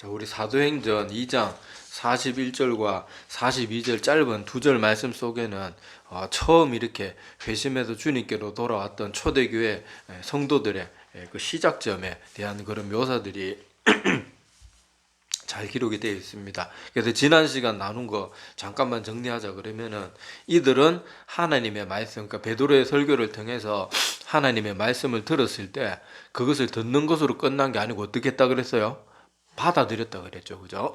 자, 우리 사도행전 2장 41절과 42절 짧은 두 절 말씀 속에는 처음 이렇게 회심해서 주님께로 돌아왔던 초대교회 성도들의 그 시작점에 대한 그런 묘사들이 잘 기록이 되어 있습니다. 그래서 지난 시간 나눈 거 잠깐만 정리하자 그러면은 이들은 하나님의 말씀, 그러니까 베드로의 설교를 통해서 하나님의 말씀을 들었을 때 그것을 듣는 것으로 끝난 게 아니고 어떻게 했다 그랬어요? 받아들였다 그랬죠. 그죠?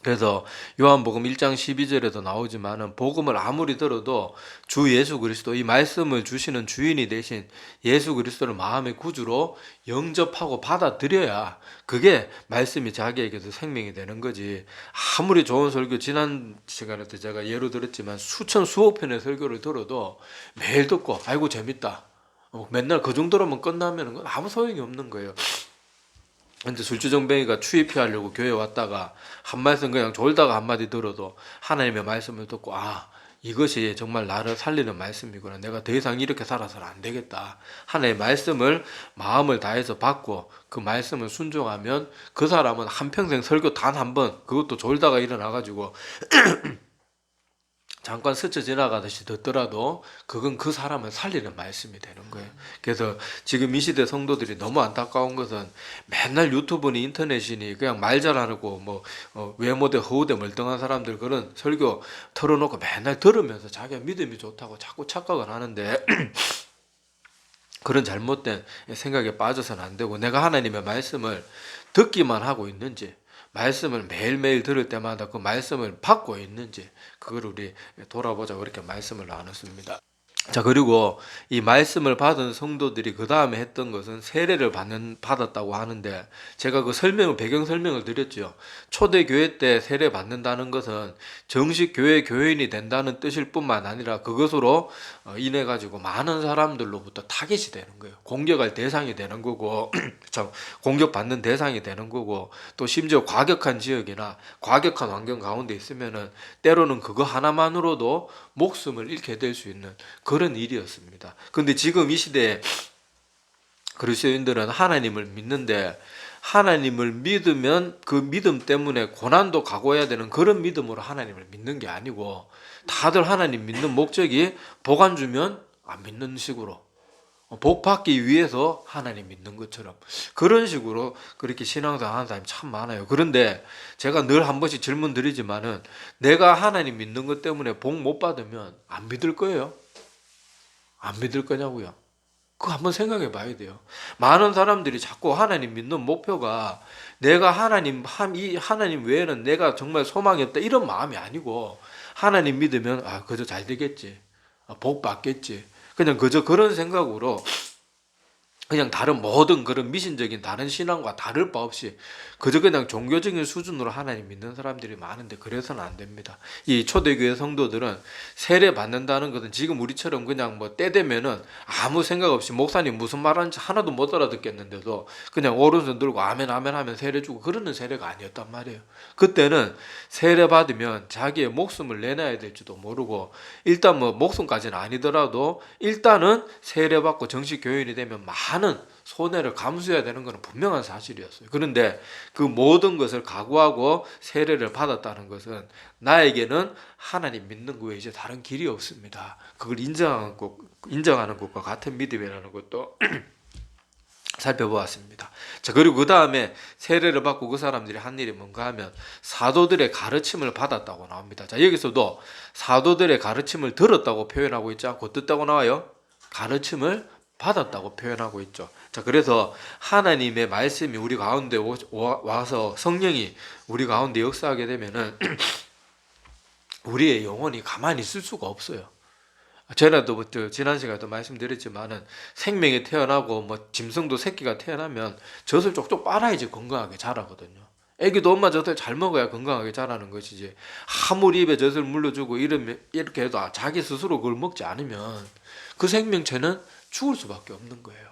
그래서 요한복음 1장 12절에도 나오지만은 복음을 아무리 들어도 주 예수 그리스도 이 말씀을 주시는 주인이 되신 예수 그리스도를 마음의 구주로 영접하고 받아들여야 그게 말씀이 자기에게도 생명이 되는 거지. 아무리 좋은 설교 지난 시간에도 제가 예로 들었지만 수천 수억 편의 설교를 들어도 매일 듣고 아이고 재밌다. 맨날 그 정도로만 끝나면 그건 아무 소용이 없는 거예요. 근데 술주정뱅이가 추위피하려고 교회 왔다가 한 말씀 그냥 졸다가 한마디 들어도 하나님의 말씀을 듣고 이것이 정말 나를 살리는 말씀이구나. 내가 더 이상 이렇게 살아서는 안 되겠다. 하나님의 말씀을 마음을 다해서 받고 그 말씀을 순종하면 그 사람은 한평생 설교 단 한 번 그것도 졸다가 일어나가지고 잠깐 스쳐 지나가듯이 듣더라도 그건 그 사람을 살리는 말씀이 되는 거예요. 그래서 지금 이 시대 성도들이 너무 안타까운 것은 맨날 유튜브니 인터넷이니 그냥 말 잘하고 외모대 허우대 멀쩡한 사람들 그런 설교 틀어놓고 맨날 들으면서 자기가 믿음이 좋다고 자꾸 착각을 하는데 그런 잘못된 생각에 빠져서는 안 되고 내가 하나님의 말씀을 듣기만 하고 있는지 말씀을 매일매일 들을 때마다 그 말씀을 받고 있는지 그걸 우리 돌아보자고 이렇게 말씀을 나눴습니다. 자, 그리고 이 말씀을 받은 성도들이 그 다음에 했던 것은 세례를 받았다고 하는데 제가 그 배경 설명을 드렸죠. 초대교회 때 세례 받는다는 것은 정식 교인이 된다는 뜻일 뿐만 아니라 그것으로 인해 가지고 많은 사람들로부터 타겟이 되는 거예요. 공격할 대상이 되는 거고, 공격받는 대상이 되는 거고, 또 심지어 과격한 지역이나 과격한 환경 가운데 있으면은 때로는 그거 하나만으로도 목숨을 잃게 될 수 있는 그런 일이었습니다. 그런데 지금 이 시대에 그리스도인들은 하나님을 믿는데 하나님을 믿으면 그 믿음 때문에 고난도 각오해야 되는 그런 믿음으로 하나님을 믿는 게 아니고 다들 하나님 믿는 목적이 복 안 주면 안 믿는 식으로 복 받기 위해서 하나님 믿는 것처럼 그런 식으로 그렇게 신앙생활 하는 사람이 참 많아요. 그런데 제가 늘 한 번씩 질문 드리지만은 내가 하나님 믿는 것 때문에 복 못 받으면 안 믿을 거예요? 안 믿을 거냐고요? 그거 한번 생각해 봐야 돼요. 많은 사람들이 자꾸 하나님 믿는 목표가 내가 하나님 외에는 내가 정말 소망이 없다 이런 마음이 아니고 하나님 믿으면 그저 잘 되겠지. 복 받겠지. 그냥 그저 그런 생각으로 그냥 다른 모든 그런 미신적인 다른 신앙과 다를 바 없이 그저 그냥 종교적인 수준으로 하나님 믿는 사람들이 많은데 그래서는 안 됩니다. 이 초대교회 성도들은 세례 받는다는 것은 지금 우리처럼 그냥 때 되면은 아무 생각 없이 목사님 무슨 말하는지 하나도 못 알아듣겠는데도 그냥 오른손 들고 아멘 아멘 하면 세례 주고 그러는 세례가 아니었단 말이에요. 그때는 세례 받으면 자기의 목숨을 내놔야 될지도 모르고 일단 목숨까지는 아니더라도 일단은 세례 받고 정식 교인이 되면 많은 손해를 감수해야 되는 것은 분명한 사실이었어요. 그런데 그 모든 것을 각오하고 세례를 받았다는 것은 나에게는 하나님 믿는 거 외에 이제 다른 길이 없습니다. 그걸 인정하는 것과 같은 믿음이라는 것도 살펴보았습니다. 자, 그리고 그 다음에 세례를 받고 그 사람들이 한 일이 뭔가 하면 사도들의 가르침을 받았다고 나옵니다. 자, 여기서도 사도들의 가르침을 들었다고 표현하고 있지 않고 듣다고 나와요. 가르침을 받았다고 표현하고 있죠. 자, 그래서 하나님의 말씀이 우리 가운데 와서 성령이 우리 가운데 역사하게 되면은 우리의 영혼이 가만히 있을 수가 없어요. 전에도 지난 시간에도 말씀드렸지만은 생명이 태어나고 짐승도 새끼가 태어나면 젖을 쪽쪽 빨아야지 건강하게 자라거든요. 애기도 엄마 젖을 잘 먹어야 건강하게 자라는 것이지 아무리 입에 젖을 물려주고 이렇게 해도 자기 스스로 그걸 먹지 않으면 그 생명체는 죽을 수밖에 없는 거예요.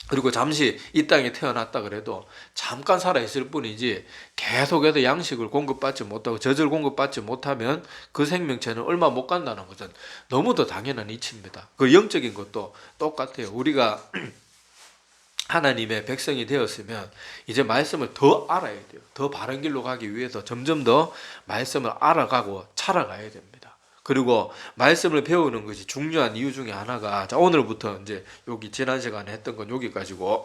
그리고 잠시 이 땅에 태어났다 그래도 잠깐 살아있을 뿐이지 계속해서 양식을 공급받지 못하고 젖을 공급받지 못하면 그 생명체는 얼마 못 간다는 것은 너무도 당연한 이치입니다. 그 영적인 것도 똑같아요. 우리가 하나님의 백성이 되었으면 이제 말씀을 더 알아야 돼요. 더 바른 길로 가기 위해서 점점 더 말씀을 알아가고 찾아가야 됩니다. 그리고 말씀을 배우는 것이 중요한 이유 중에 하나가, 자, 오늘부터 이제 여기 지난 시간에 했던 건 여기까지고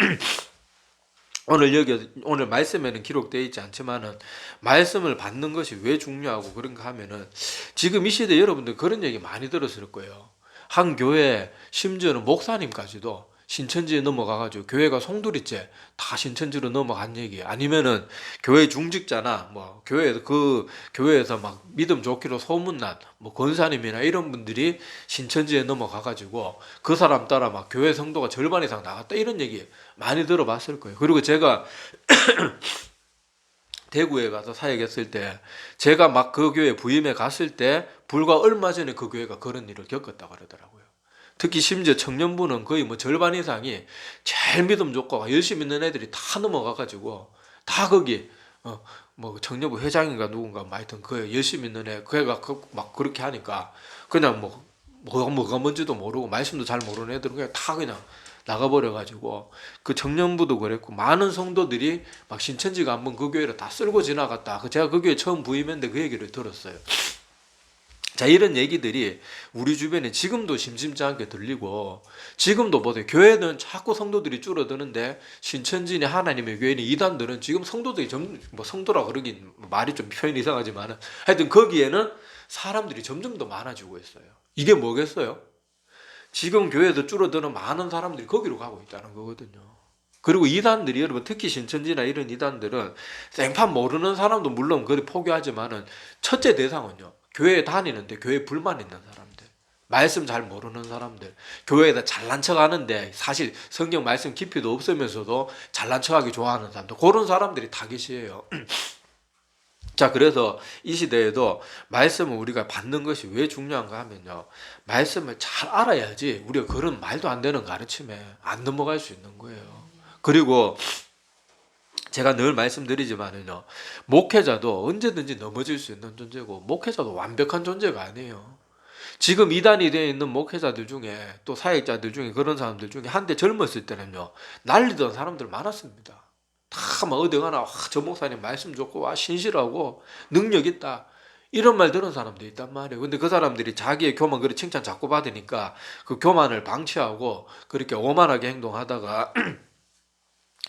오늘 말씀에는 기록되어 있지 않지만은 말씀을 받는 것이 왜 중요하고 그런가 하면은, 지금 이 시대 여러분들 그런 얘기 많이 들었을 거예요. 한 교회 심지어는 목사님까지도 신천지에 넘어가가지고 교회가 송두리째 다 신천지로 넘어간 얘기, 아니면은 교회 중직자나 뭐 교회에서 막 믿음 좋기로 소문난 뭐 권사님이나 이런 분들이 신천지에 넘어가가지고 그 사람 따라 막 교회 성도가 절반 이상 나갔다, 이런 얘기 많이 들어봤을 거예요. 그리고 제가 대구에 가서 사역했을 때, 제가 막 그 교회 부임에 갔을 때 불과 얼마 전에 그 교회가 그런 일을 겪었다고 그러더라고요. 특히 심지어 청년부는 거의 뭐 절반 이상이 제일 믿음 좋고 열심히 있는 애들이 다 넘어가가지고 다 거기 뭐 청년부 회장인가 누군가 뭐 하여튼 그 열심히 있는 애, 그 애가 막 그렇게 하니까 그냥 뭐가 뭔지도 모르고 말씀도 잘 모르는 애들은 그냥 다 그냥 나가버려가지고, 그 청년부도 그랬고 많은 성도들이 막 신천지가 한번 그 교회를 다 쓸고 지나갔다. 제가 그 교회 처음 부임했는데 그 얘기를 들었어요. 자, 이런 얘기들이 우리 주변에 지금도 심심치 않게 들리고, 지금도 보세요. 교회는 자꾸 성도들이 줄어드는데 신천지니 하나님의 교회니 이단들은 지금 성도들이 뭐 성도라 그러긴 말이 좀 표현이 이상하지만 하여튼 거기에는 사람들이 점점 더 많아지고 있어요. 이게 뭐겠어요? 지금 교회에서 줄어드는 많은 사람들이 거기로 가고 있다는 거거든요. 그리고 이단들이, 여러분 특히 신천지나 이런 이단들은 생판 모르는 사람도 물론 그걸 포기하지만은 첫째 대상은요, 교회에 다니는데 교회에 불만 있는 사람들, 말씀 잘 모르는 사람들, 교회에다 잘난 척 하는데 사실 성경 말씀 깊이도 없으면서도 잘난 척하기 좋아하는 사람들, 그런 사람들이 타깃이에요. 자, 그래서 이 시대에도 말씀을 우리가 받는 것이 왜 중요한가 하면요, 말씀을 잘 알아야지 우리가 그런 말도 안 되는 가르침에 안 넘어갈 수 있는 거예요. 그리고 제가 늘 말씀드리지만은요, 목회자도 언제든지 넘어질 수 있는 존재고, 목회자도 완벽한 존재가 아니에요. 지금 이단이 되어 있는 목회자들 중에, 또 사역자들 중에, 그런 사람들 중에 한때 젊었을 때는요, 날리던 사람들 많았습니다. 다 막 어디 가나 저 목사님 말씀 좋고 와 신실하고 능력 있다, 이런 말 들은 사람도 있단 말이에요. 근데 그 사람들이 자기의 교만 그렇게 칭찬 자꾸 받으니까 그 교만을 방치하고 그렇게 오만하게 행동하다가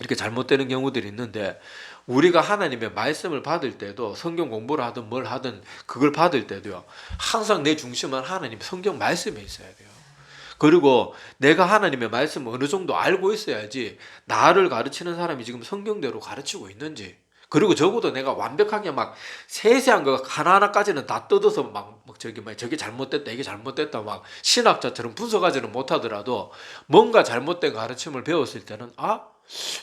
이렇게 잘못되는 경우들이 있는데, 우리가 하나님의 말씀을 받을 때도, 성경 공부를 하든 뭘 하든 그걸 받을 때도요, 항상 내 중심은 하나님 성경 말씀에 있어야 돼요. 그리고 내가 하나님의 말씀을 어느 정도 알고 있어야지 나를 가르치는 사람이 지금 성경대로 가르치고 있는지, 그리고 적어도 내가 완벽하게 막 세세한 거 하나하나까지는 다 뜯어서 저게 잘못됐다 이게 잘못됐다 막 신학자처럼 분석하지는 못하더라도 뭔가 잘못된 가르침을 배웠을 때는,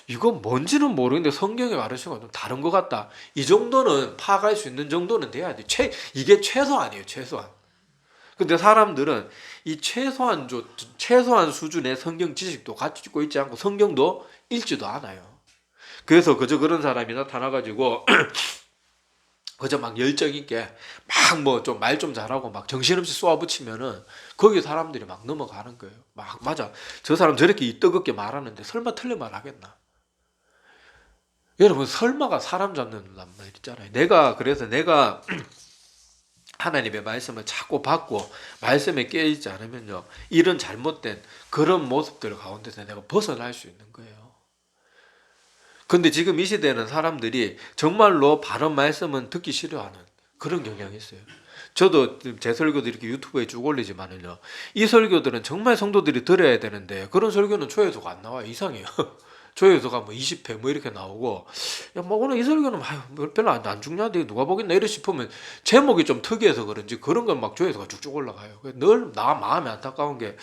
이건 뭔지는 모르겠는데 성경에 가르치는 건 좀 다른 것 같다, 이 정도는 파악할 수 있는 정도는 돼야 돼. 이게 최소한이에요, 최소한. 근데 사람들은 이 최소한 수준의 성경 지식도 가지고 있지 않고 성경도 읽지도 않아요. 그래서 그저 그런 사람이 나타나가지고 그저 막 열정 있게 막 뭐 좀 말 좀 잘하고 막 정신없이 쏘아붙이면은 거기 사람들이 막 넘어가는 거예요. 막 맞아, 저 사람 저렇게 뜨겁게 말하는데 설마 틀린 말 하겠나? 여러분, 설마가 사람 잡는 말 있잖아요. 그래서 내가 하나님의 말씀을 자꾸 받고 말씀에 깨어있지 않으면요, 이런 잘못된 그런 모습들 가운데서 내가 벗어날 수 있는 거예요. 근데 지금 이 시대는 사람들이 정말로 바른 말씀은 듣기 싫어하는 그런 경향이 있어요. 저도 제 설교도 이렇게 유튜브에 쭉 올리지만은요, 이 설교들은 정말 성도들이 들어야 되는데 그런 설교는 조회수가 안 나와요. 이상해요. 조회수가 뭐 20회 뭐 이렇게 나오고, 뭐 오늘 이 설교는 별로 안 중요한데 누가 보겠나 이래 싶으면 제목이 좀 특이해서 그런지 그런 건 막 조회수가 쭉쭉 올라가요. 늘 나 마음이 안타까운 게,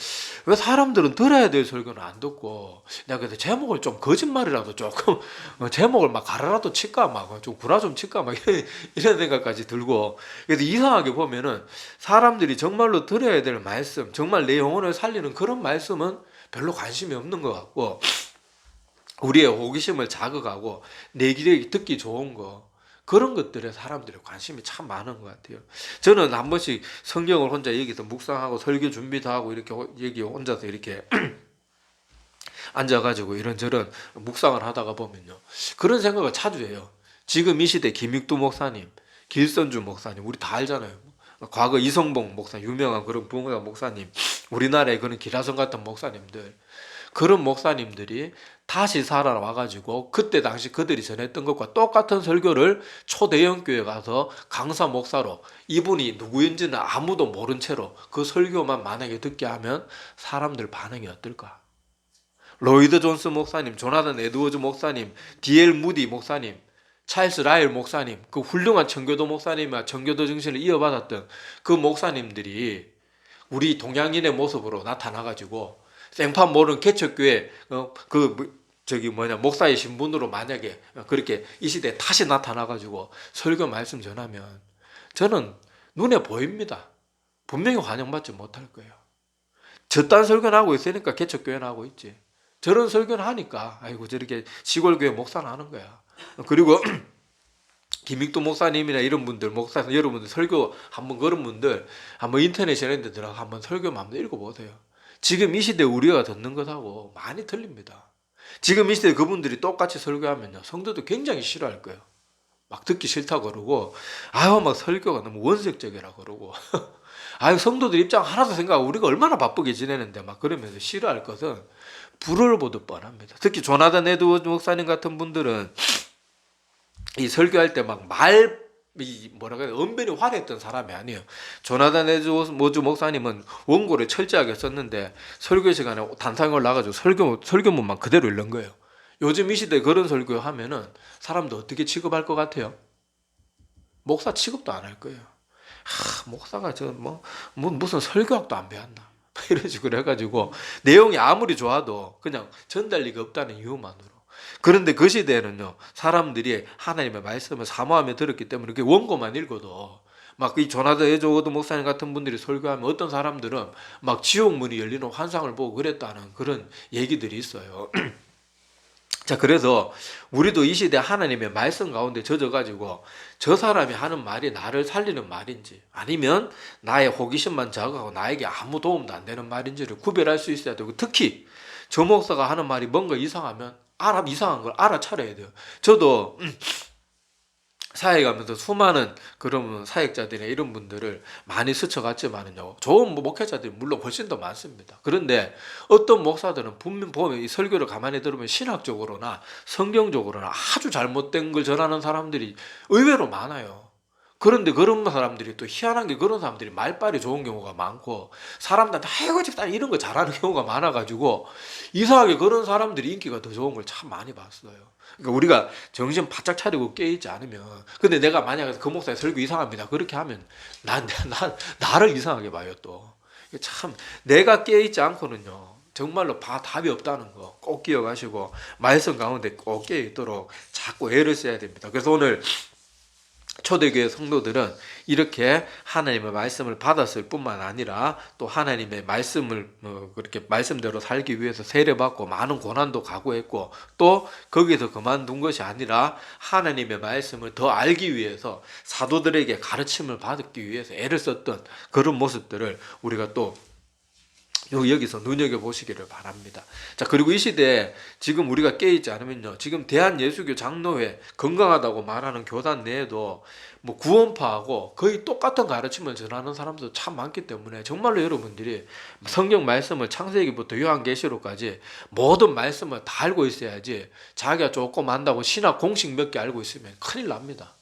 왜 사람들은 들어야 될 설교는 안 듣고, 내가 그래서 제목을 좀 거짓말이라도 조금 제목을 막 가라라도 칠까, 막 좀 구라 좀 칠까, 막 이런 생각까지 들고. 그래서 이상하게 보면은 사람들이 정말로 들어야 될 말씀, 정말 내 영혼을 살리는 그런 말씀은 별로 관심이 없는 것 같고, 우리의 호기심을 자극하고 내 귀에 듣기 좋은 거, 그런 것들에 사람들의 관심이 참 많은 것 같아요. 저는 한 번씩 성경을 혼자 여기서 묵상하고 설교 준비도 하고 이렇게 얘기 혼자서 이렇게 앉아가지고 이런저런 묵상을 하다가 보면요, 그런 생각을 자주 해요. 지금 이 시대 김익두 목사님, 길선주 목사님, 우리 다 알잖아요. 과거 이성봉 목사, 유명한 그런 부흥사 목사님, 우리나라의 그런 기라성 같은 목사님들, 그런 목사님들이 다시 살아와가지고 그때 당시 그들이 전했던 것과 똑같은 설교를 초대형 교회 가서 강사 목사로, 이분이 누구인지는 아무도 모른 채로 그 설교만 만약에 듣게 하면 사람들 반응이 어떨까? 로이드 존스 목사님, 조나단 에드워즈 목사님, 디엘 무디 목사님, 찰스 라일 목사님, 그 훌륭한 청교도 목사님과 청교도 정신을 이어받았던 그 목사님들이 우리 동양인의 모습으로 나타나가지고 생판 모르는 개척교회 목사의 신분으로 만약에 그렇게 이 시대에 다시 나타나가지고 설교 말씀 전하면 저는 눈에 보입니다. 분명히 환영받지 못할 거예요. 저딴 설교는 하고 있으니까 개척교회는 하고 있지. 저런 설교는 하니까 아이고 저렇게 시골교회 목사는 하는 거야. 그리고 김익도 목사님이나 이런 분들, 목사 여러분들 설교 한번 그런 분들 한번 인터넷 이런 데 들어가 한번 설교만 한번 읽어보세요. 지금 이 시대 우리가 듣는 것하고 많이 틀립니다. 지금 이 시대 그분들이 똑같이 설교하면요, 성도도 굉장히 싫어할 거예요. 막 듣기 싫다 그러고, 아유 막 설교가 너무 원색적이라 그러고 아유 성도들 입장 하나도 생각하고 우리가 얼마나 바쁘게 지내는데 막 그러면서 싫어할 것은 불을 보듯 뻔합니다. 특히 조나단 에드워즈 목사님 같은 분들은 이 설교할 때 막 언변이 화려했던 사람이 아니에요. 조나단 에드워즈 목사님은 원고를 철저하게 썼는데 설교 시간에 단상을 나가지고 설교문만 그대로 읽는 거예요. 요즘 이 시대에 그런 설교 하면은 사람도 어떻게 취급할 것 같아요? 목사 취급도 안 할 거예요. 목사가 무슨 설교학도 안 배웠나? 이런 식으로 해가지고 내용이 아무리 좋아도 그냥 전달리가 없다는 이유만으로. 그런데 그 시대에는요, 사람들이 하나님의 말씀을 사모하며 들었기 때문에 그 원고만 읽어도 막 이 조나단 에드워즈 목사님 같은 분들이 설교하면 어떤 사람들은 막 지옥 문이 열리는 환상을 보고 그랬다는 그런 얘기들이 있어요. 자, 그래서 우리도 이 시대 하나님의 말씀 가운데 젖어가지고 저 사람이 하는 말이 나를 살리는 말인지 아니면 나의 호기심만 자극하고 나에게 아무 도움도 안 되는 말인지를 구별할 수 있어야 되고, 특히 저 목사가 하는 말이 뭔가 이상하면 이상한 걸 알아차려야 돼요. 저도 사회 가면서 수많은 그런 사역자들이나 이런 분들을 많이 스쳐갔지만은요, 좋은 목회자들이 물론 훨씬 더 많습니다. 그런데 어떤 목사들은 분명 보면 이 설교를 가만히 들으면 신학적으로나 성경적으로나 아주 잘못된 걸 전하는 사람들이 의외로 많아요. 그런데 그런 사람들이 또 희한한 게, 그런 사람들이 말빨이 좋은 경우가 많고 사람들한테 아이고 집사 이런 거 잘하는 경우가 많아가지고 이상하게 그런 사람들이 인기가 더 좋은 걸 참 많이 봤어요. 그러니까 우리가 정신 바짝 차리고 깨있지 않으면, 근데 내가 만약에 그 목사의 설교 이상합니다 그렇게 하면 나를 이상하게 봐요. 또 참 내가 깨있지 않고는요 정말로 답이 없다는 거 꼭 기억하시고 말씀 가운데 꼭 깨있도록 자꾸 애를 써야 됩니다. 그래서 오늘 초대교회 성도들은 이렇게 하나님의 말씀을 받았을 뿐만 아니라 또 하나님의 말씀을 그렇게 말씀대로 살기 위해서 세례받고 많은 고난도 각오했고, 또 거기서 그만둔 것이 아니라 하나님의 말씀을 더 알기 위해서 사도들에게 가르침을 받기 위해서 애를 썼던 그런 모습들을 우리가 또 여기서 눈여겨보시기를 바랍니다. 자, 그리고 이 시대에 지금 우리가 깨있지 않으면요, 지금 대한예수교 장로회 건강하다고 말하는 교단 내에도 뭐 구원파하고 거의 똑같은 가르침을 전하는 사람도 참 많기 때문에 정말로 여러분들이 성경 말씀을 창세기부터 요한계시록까지 모든 말씀을 다 알고 있어야지, 자기가 조금 안다고 신학 공식 몇 개 알고 있으면 큰일 납니다.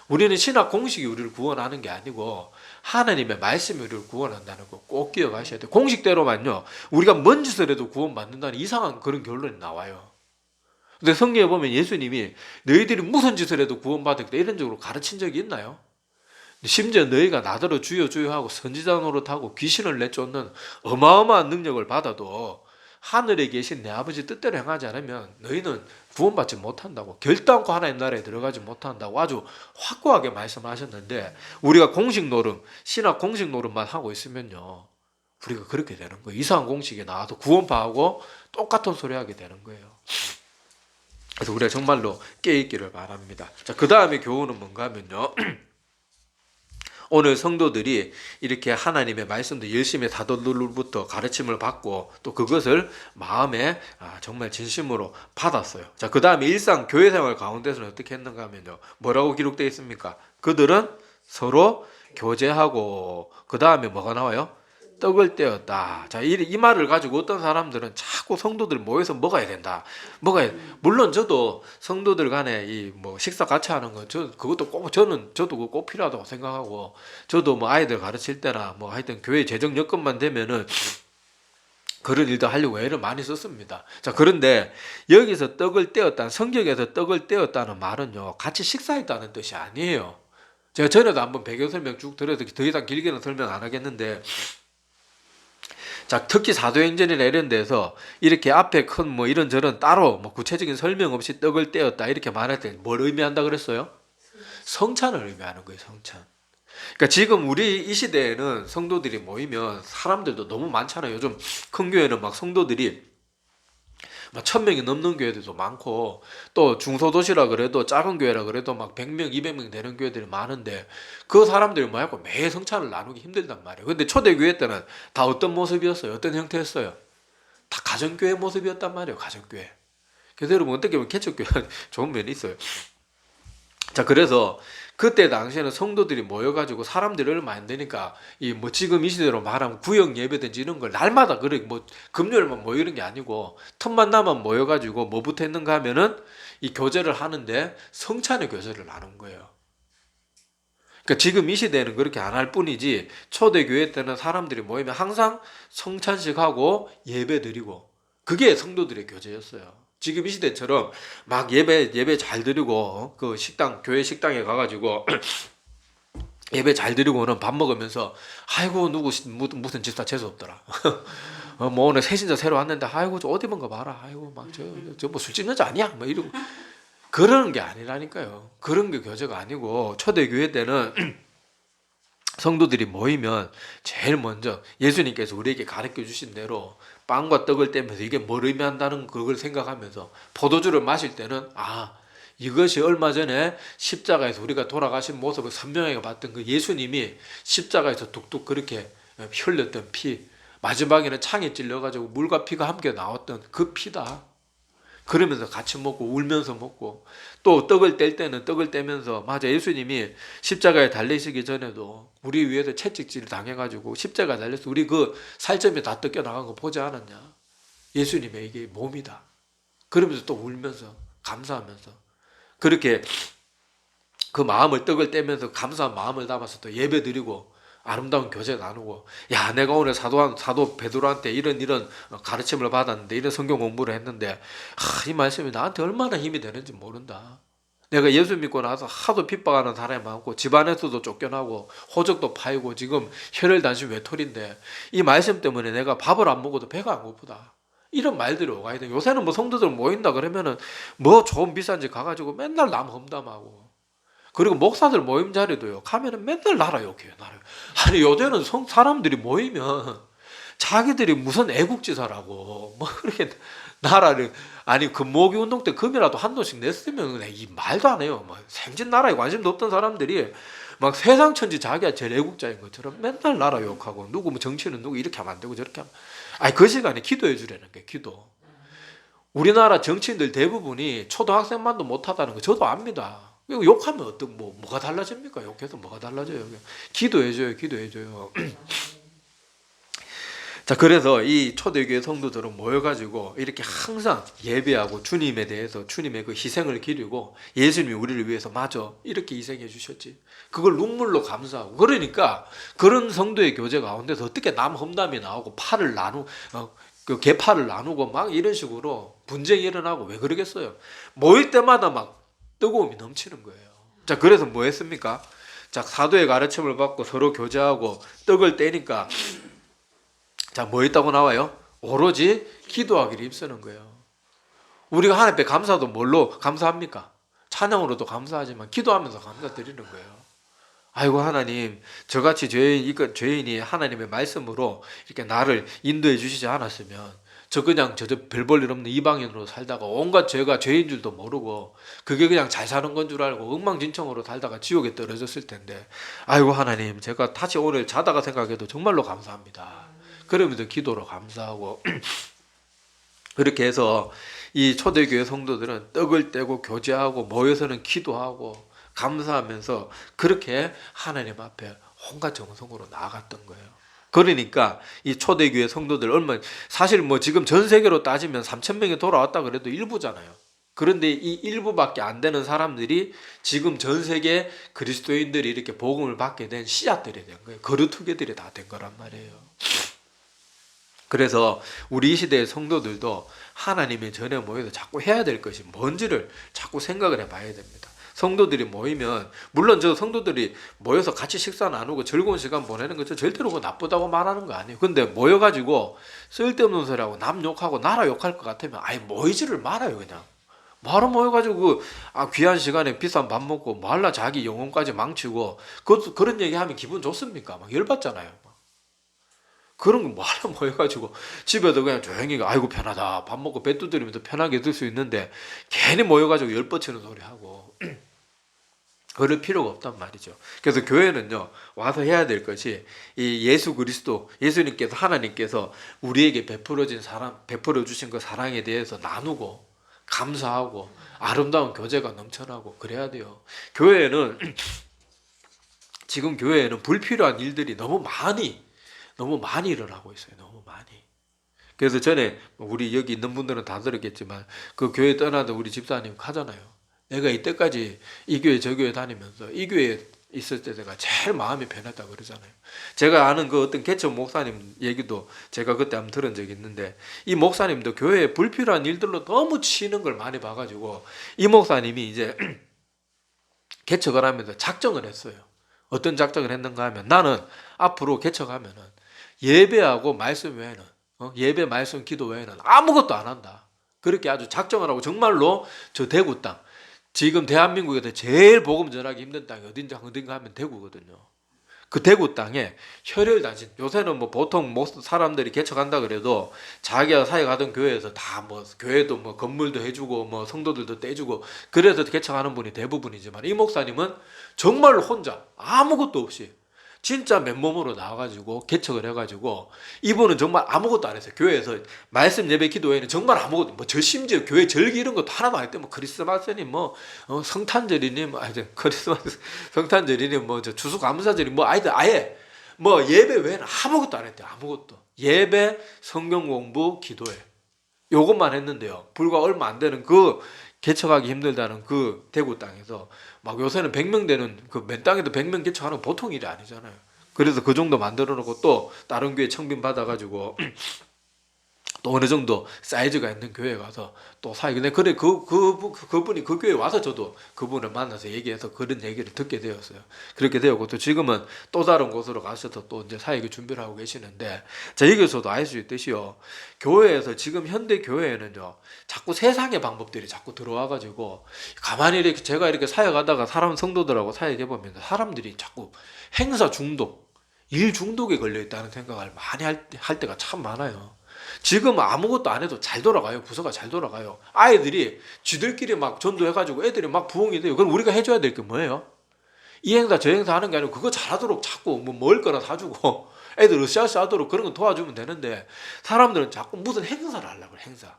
우리는 신학 공식이 우리를 구원하는 게 아니고 하나님의 말씀이 우리를 구원한다는 거 꼭 기억하셔야 돼요. 공식대로만요 우리가 뭔 짓을 해도 구원받는다는 이상한 그런 결론이 나와요. 근데 성경에 보면 예수님이 너희들이 무슨 짓을 해도 구원받겠다 이런 식으로 가르친 적이 있나요? 심지어 너희가 나더러 주여 주여 하고 선지자 노릇하고 귀신을 내쫓는 어마어마한 능력을 받아도 하늘에 계신 내 아버지 뜻대로 행하지 않으면 너희는 구원받지 못한다고, 결단코 하나님 나라에 들어가지 못한다고 아주 확고하게 말씀하셨는데, 우리가 공식 노름, 신학 공식 노름만 하고 있으면요 우리가 그렇게 되는 거예요. 이상한 공식에 나와도 구원파하고 똑같은 소리 하게 되는 거예요. 그래서 우리가 정말로 깨있기를 바랍니다. 자, 그 다음에 교훈은 뭔가 하면요 오늘 성도들이 이렇게 하나님의 말씀도 열심히 사도들로부터 가르침을 받고 또 그것을 마음에 정말 진심으로 받았어요. 자, 그 다음에 일상 교회 생활 가운데서는 어떻게 했는가 하면요. 뭐라고 기록되어 있습니까? 그들은 서로 교제하고 그 다음에 뭐가 나와요? 떡을 떼었다. 자, 이 말을 가지고 어떤 사람들은 자꾸 성도들 모여서 먹어야 된다. 물론 저도 성도들 간에 이 뭐 식사 같이 하는 거, 그것도 꼭, 저도 그거 꼭 필요하다고 생각하고, 저도 뭐 아이들 가르칠 때나 뭐 하여튼 교회 재정 여건만 되면은 그런 일도 하려고 애를 많이 썼습니다. 자, 그런데 여기서 떡을 떼었다, 성경에서 떡을 떼었다는 말은요, 같이 식사했다는 뜻이 아니에요. 제가 전에도 한번 배경 설명 쭉 드려서 더 이상 길게는 설명 안 하겠는데, 자, 특히 사도행전이나 이런 데서 이렇게 앞에 큰 뭐 이런저런 따로 뭐 구체적인 설명 없이 떡을 떼었다 이렇게 말할 때 뭘 의미한다 그랬어요? 성찬을 의미하는 거예요, 성찬. 그러니까 지금 우리 이 시대에는 성도들이 모이면 사람들도 너무 많잖아요. 요즘 큰 교회는 막 성도들이 막 1000명이 넘는 교회들도 많고 또 중소도시라 그래도 작은 교회라 그래도 막 100명, 200명 되는 교회들이 많은데 그 사람들이 뭐하고 매일 성찬을 나누기 힘들단 말이에요. 근데 초대교회 때는 다 어떤 모습이었어요? 어떤 형태였어요? 다 가정교회 모습이었단 말이에요. 가정교회. 그래서 여러분 어떻게 보면 개척교회 좋은 면이 있어요. 자, 그래서 그때 당시에는 성도들이 모여가지고 사람들이 얼마 안 되니까 이 뭐 지금 이 시대로 말하면 구역 예배든지 이런 걸 날마다 그래 뭐 금요일만 모이는 게 아니고 틈만 나면 모여가지고 뭐부터 했는가 하면은 이 교제를 하는데 성찬의 교제를 나눈 거예요. 그러니까 지금 이 시대에는 그렇게 안 할 뿐이지 초대교회 때는 사람들이 모이면 항상 성찬식 하고 예배 드리고 그게 성도들의 교제였어요. 지금 이 시대처럼 막 예배 잘 드리고 그 식당 교회 식당에 가가지고 예배 잘 드리고는 밥 먹으면서 아이고 누구 무슨 집사 재수 없더라. 뭐 오늘 새신자 새로 왔는데 아이고 저 어디 본가 봐라. 아이고 막 저 뭐 술집 여자 아니야? 뭐 이러고 그러는 게 아니라니까요. 그런 게 교제가 아니고 초대교회 때는 성도들이 모이면 제일 먼저 예수님께서 우리에게 가르쳐 주신 대로 빵과 떡을 떼면서 이게 뭘 의미한다는 그걸 생각하면서 포도주를 마실 때는 이것이 얼마 전에 십자가에서 우리가 돌아가신 모습을 선명하게 봤던 그 예수님이 십자가에서 뚝뚝 그렇게 흘렸던 피, 마지막에는 창에 찔려가지고 물과 피가 함께 나왔던 그 피다. 그러면서 같이 먹고 울면서 먹고 또 떡을 뗄 때는 떡을 떼면서 맞아 예수님이 십자가에 달리시기 전에도 우리 위해서 채찍질 당해가지고 십자가에 달려서 우리 그 살점이 다 뜯겨 나간 거 보지 않았냐. 예수님의 이게 몸이다. 그러면서 또 울면서 감사하면서 그렇게 그 마음을 떡을 떼면서 감사한 마음을 담아서 또 예배 드리고 아름다운 교제 나누고 야 내가 오늘 사도 베드로한테 이런 가르침을 받았는데 이런 성경 공부를 했는데 이 말씀이 나한테 얼마나 힘이 되는지 모른다. 내가 예수 믿고 나서 하도 핍박하는 사람이 많고 집안에서도 쫓겨나고 호적도 파이고 지금 혈혈 단신 외톨인데 이 말씀 때문에 내가 밥을 안 먹어도 배가 안 고프다. 이런 말들이 오가야 돼. 요새는 뭐 성도들 모인다 그러면은 뭐 좋은 비싼 집 가가지고 맨날 남 험담하고 그리고 목사들 모임 자리도요. 가면은 맨날 나라 욕해요. 나라. 아니 요새는 사람들이 모이면 자기들이 무슨 애국지사라고 뭐 그렇게 나라를 아니 금모기 운동 때 금이라도 한 돈씩 냈으면 이 말도 안 해요. 막 생진 나라에 관심도 없던 사람들이 막 세상 천지 자기가 제일 애국자인 것처럼 맨날 나라 욕하고 누구 뭐 정치는 누구 이렇게 하면 안 되고 저렇게 하면 그 시간에 기도해 주라는 게 기도. 우리나라 정치인들 대부분이 초등학생만도 못하다는 거 저도 압니다. 욕하면 뭐가 달라집니까? 욕해서 뭐가 달라져요? 기도해줘요, 기도해줘요. 자, 그래서 이 초대교회 성도들은 모여가지고 이렇게 항상 예배하고 주님에 대해서 주님의 그 희생을 기리고 예수님이 우리를 위해서 맞아 이렇게 희생해 주셨지. 그걸 눈물로 감사하고 그러니까 그런 성도의 교제 가운데서 어떻게 남 험담이 나오고 그 개파를 나누고 막 이런 식으로 분쟁이 일어나고 왜 그러겠어요? 모일 때마다 막 뜨거움이 넘치는 거예요. 자, 그래서 뭐 했습니까? 자, 사도의 가르침을 받고 서로 교제하고 떡을 떼니까 자, 뭐 있다고 나와요? 오로지 기도하기를 힘쓰는 거예요. 우리가 하나님 앞에 감사도 뭘로 감사합니까? 찬양으로도 감사하지만 기도하면서 감사드리는 거예요. 아이고 하나님 저같이 죄인이 하나님의 말씀으로 이렇게 나를 인도해 주시지 않았으면 저 그냥 저 별 볼 일 없는 이방인으로 살다가 온갖 죄가 죄인 줄도 모르고 그게 그냥 잘 사는 건 줄 알고 엉망진창으로 살다가 지옥에 떨어졌을 텐데, 아이고 하나님, 제가 다시 오늘 자다가 생각해도 정말로 감사합니다. 그러면서 기도로 감사하고 그렇게 해서 이 초대교회 성도들은 떡을 떼고 교제하고 모여서는 기도하고 감사하면서 그렇게 하나님 앞에 온갖 정성으로 나아갔던 거예요. 그러니까 이 초대교회 성도들 얼마, 사실 뭐 지금 전 세계로 따지면 3,000명이 돌아왔다 그래도 일부잖아요. 그런데 이 일부밖에 안 되는 사람들이 지금 전 세계 그리스도인들이 이렇게 복음을 받게 된 씨앗들이 된 거예요. 거루투기들이 다 된 거란 말이에요. 그래서 우리 이 시대의 성도들도 하나님의 전에 모여서 자꾸 해야 될 것이 뭔지를 자꾸 생각을 해봐야 됩니다. 성도들이 모이면, 물론 저 성도들이 모여서 같이 식사 나누고 즐거운 시간 보내는 거 절대로 그거 나쁘다고 말하는 거 아니에요. 근데 모여가지고 쓸데없는 소리하고 남 욕하고 나라 욕할 것 같으면 아예 모이지를 말아요. 그냥 바로 모여가지고 귀한 시간에 비싼 밥 먹고 말라 자기 영혼까지 망치고 그런 얘기하면 기분 좋습니까? 막 열받잖아요. 그런 거 뭐하러 모여가지고 집에도 그냥 조용히 아이고 편하다 밥 먹고 배 두드리면서 편하게 들 수 있는데 괜히 모여가지고 열뻗치는 소리 하고 그럴 필요가 없단 말이죠. 그래서 교회는요, 와서 해야 될 것이 이 예수 그리스도, 예수님께서, 하나님께서 우리에게 베풀어 주신 그 사랑에 대해서 나누고 감사하고 아름다운 교제가 넘쳐나고 그래야 돼요. 지금 교회에는 불필요한 일들이 너무 많이 일어나고 있어요. 너무 많이. 그래서 전에 우리 여기 있는 분들은 다 들었겠지만 그 교회 떠나던 우리 집사님 하잖아요. 내가 이때까지 이 교회 저 교회 다니면서 이 교회에 있을 때 내가 제일 마음이 편했다 그러잖아요. 제가 아는 그 어떤 개척 목사님 얘기도 제가 그때 한번 들은 적이 있는데, 이 목사님도 교회에 불필요한 일들로 너무 치이는 걸 많이 봐가지고 이 목사님이 이제 개척을 하면서 작정을 했어요. 어떤 작정을 했는가 하면, 나는 앞으로 개척하면은 예배하고 말씀 외에는 예배, 말씀, 기도 외에는 아무것도 안 한다. 그렇게 아주 작정을 하고 정말로 저 대구 땅, 지금 대한민국에서 제일 복음 전하기 힘든 땅이 어딘가 하면 대구거든요. 그 대구 땅에 혈혈단신, 요새는 뭐 보통 사람들이 개척한다 그래도 자기가 사역하던 교회에서 다 뭐 교회도 뭐 건물도 해주고 뭐 성도들도 떼주고 그래서 개척하는 분이 대부분이지만, 이 목사님은 정말로 혼자 아무것도 없이 진짜 맨몸으로 나와가지고 개척을 해가지고, 이분은 정말 아무것도 안 했어요. 교회에서 말씀 예배 기도회는 정말 아무것도, 뭐 심지어 교회 절기 이런 것도 하나도 안 했대. 뭐 크리스마스니 뭐 성탄절이니 뭐 크리스마스 성탄절이니 뭐 저 추수감사절이 뭐 아예 뭐 예배 외에는 아무것도 안 했대. 아무것도. 예배, 성경 공부, 기도회 요것만 했는데요. 불과 얼마 안 되는 그 개척하기 힘들다는 그 대구 땅에서 막 요새는 100명 되는, 그 맨 땅에도 100명 개척하는 건 보통 일이 아니잖아요. 그래서 그 정도 만들어 놓고 또 다른 교회 청빈 받아가지고 또 어느 정도 사이즈가 있는 교회에 가서 또 근데 그래 그분이 그 교회에 와서 저도 그분을 만나서 얘기해서 그런 얘기를 듣게 되었어요. 그렇게 되었고 또 지금은 또 다른 곳으로 가셔서 또 이제 사역을 준비를 하고 계시는데, 자, 여기서도 알 수 있듯이요, 교회에서 지금 현대 교회에는요 자꾸 세상의 방법들이 자꾸 들어와가지고, 가만히 이렇게 제가 이렇게 사역하다가 성도들하고 사역해 보면 사람들이 자꾸 행사 중독, 일 중독에 걸려 있다는 생각을 많이 할 때가 참 많아요. 지금 아무것도 안 해도 잘 돌아가요. 부서가 잘 돌아가요. 아이들이 쥐들끼리 막 전도해가지고 애들이 막 부흥이 돼요. 그럼 우리가 해줘야 될 게 뭐예요? 이 행사 저 행사 하는 게 아니고 그거 잘하도록 자꾸 뭐 먹을 거나 사주고 애들 으쌰으쌰 하도록 그런 거 도와주면 되는데, 사람들은 자꾸 무슨 행사를 하려고 행사.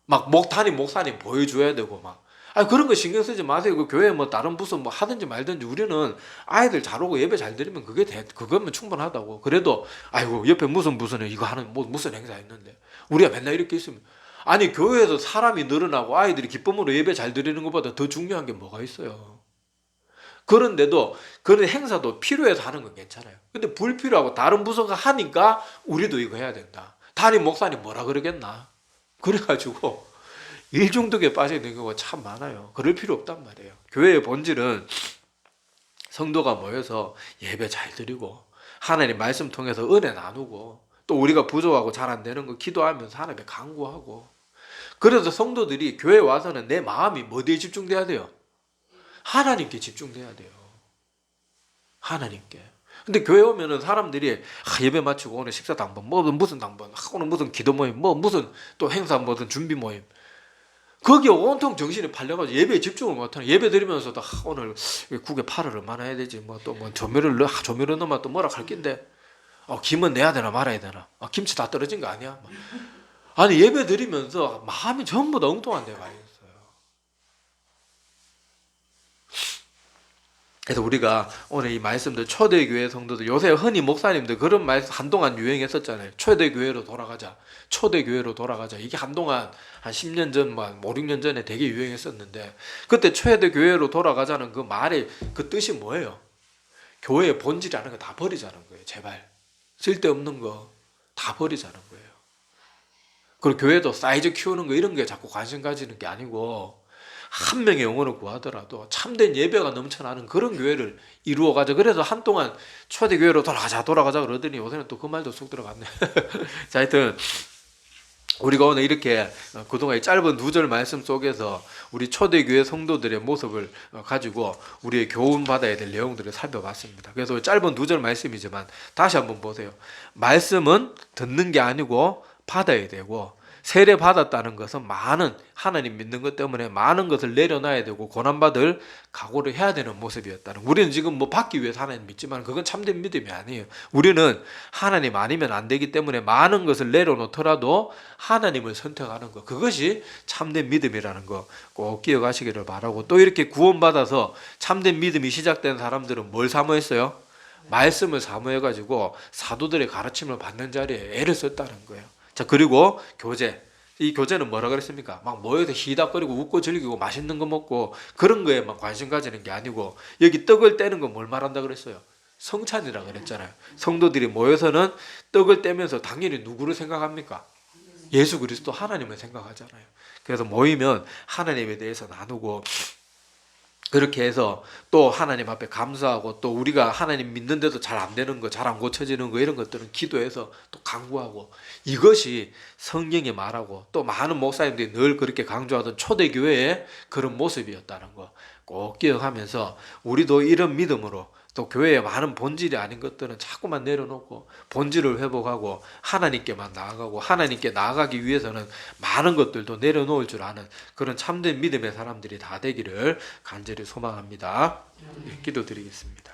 막 담임 목사님 보여줘야 되고 막. 그런 거 신경 쓰지 마세요. 그 교회 뭐 다른 부서 뭐 하든지 말든지 우리는 아이들 잘 오고 예배 잘 드리면 그거면 충분하다고. 그래도 아이고 옆에 무슨 이거 하는 뭐 무슨 행사 있는데 우리가 맨날 이렇게 있으면, 아니 교회에서 사람이 늘어나고 아이들이 기쁨으로 예배 잘 드리는 것보다 더 중요한 게 뭐가 있어요. 그런데도 그런 행사도 필요해서 하는 건 괜찮아요. 근데 불필요하고 다른 부서가 하니까 우리도 이거 해야 된다. 담임 목사님 뭐라 그러겠나. 그래가지고 일 중독에 빠져 있는 경우가 참 많아요. 그럴 필요 없단 말이에요. 교회의 본질은 성도가 모여서 예배 잘 드리고 하나님 말씀 통해서 은혜 나누고 또 우리가 부족하고 잘 안 되는 거 기도하면서 하나님께 간구하고. 그래서 성도들이 교회 와서는 내 마음이 어디에 집중돼야 돼요? 하나님께 집중돼야 돼요. 하나님께. 근데 교회 오면은 사람들이 예배 마치고 오늘 식사 당번, 뭐 무슨 당번, 오늘 무슨 기도 모임, 뭐 무슨 또 행사 무슨 준비 모임, 거기에 온통 정신이 팔려가지고 예배에 집중을 못하는, 예배 드리면서도 오늘 국에 팔을 얼마나 해야 되지, 뭐 또 뭐 조미료를 넣으면 또 뭐라 할 낀데, 김은 내야 되나 말아야 되나, 김치 다 떨어진 거 아니야? 아니 예배 드리면서 마음이 전부 다 엉뚱한 데가 있어요. 그래서 우리가 오늘 이 말씀들, 초대교회 성도들, 요새 흔히 목사님들 그런 말씀 한동안 유행했었잖아요. 초대교회로 돌아가자, 초대교회로 돌아가자. 이게 한동안 한 10년 전, 뭐 5, 6년 전에 되게 유행했었는데, 그때 초대교회로 돌아가자는 그 말의 그 뜻이 뭐예요? 교회의 본질이라는 거 다 버리자는 거예요. 제발 쓸데없는 거 다 버리자는 거예요. 그리고 교회도 사이즈 키우는 거 이런 게 자꾸 관심 가지는 게 아니고, 한 명의 영혼을 구하더라도 참된 예배가 넘쳐나는 그런 교회를 이루어가자. 그래서 한동안 초대교회로 돌아가자 그러더니 요새는 또 그 말도 쏙 들어갔네. 자, 하여튼 우리가 오늘 이렇게 그동안 이 짧은 2절 말씀 속에서 우리 초대교회 성도들의 모습을 가지고 우리의 교훈받아야 될 내용들을 살펴봤습니다. 그래서 짧은 2절 말씀이지만 다시 한번 보세요. 말씀은 듣는 게 아니고 받아야 되고, 세례 받았다는 것은 많은, 하나님 믿는 것 때문에 많은 것을 내려놔야 되고 고난받을 각오를 해야 되는 모습이었다는. 우리는 지금 뭐 받기 위해서 하나님 믿지만 그건 참된 믿음이 아니에요. 우리는 하나님 아니면 안 되기 때문에 많은 것을 내려놓더라도 하나님을 선택하는 것, 그것이 참된 믿음이라는 거 꼭 기억하시기를 바라고, 또 이렇게 구원받아서 참된 믿음이 시작된 사람들은 뭘 사모했어요? 말씀을 사모해가지고 사도들의 가르침을 받는 자리에 애를 썼다는 거예요. 자, 그리고 교제. 이 교제는 뭐라 그랬습니까? 막 모여서 희닥거리고 웃고 즐기고 맛있는 거 먹고 그런 거에 막 관심 가지는 게 아니고, 여기 떡을 떼는 건 뭘 말한다 그랬어요? 성찬이라 그랬잖아요. 성도들이 모여서는 떡을 떼면서 당연히 누구를 생각합니까? 예수 그리스도, 하나님을 생각하잖아요. 그래서 모이면 하나님에 대해서 나누고, 그렇게 해서 또 하나님 앞에 감사하고, 또 우리가 하나님 믿는데도 잘 안 되는 거, 잘 안 고쳐지는 거, 이런 것들은 기도해서 또 간구하고, 이것이 성경이 말하고 또 많은 목사님들이 늘 그렇게 강조하던 초대교회의 그런 모습이었다는 거 꼭 기억하면서, 우리도 이런 믿음으로 또 교회의 많은 본질이 아닌 것들은 자꾸만 내려놓고 본질을 회복하고 하나님께만 나아가고, 하나님께 나아가기 위해서는 많은 것들도 내려놓을 줄 아는 그런 참된 믿음의 사람들이 다 되기를 간절히 소망합니다. 기도드리겠습니다.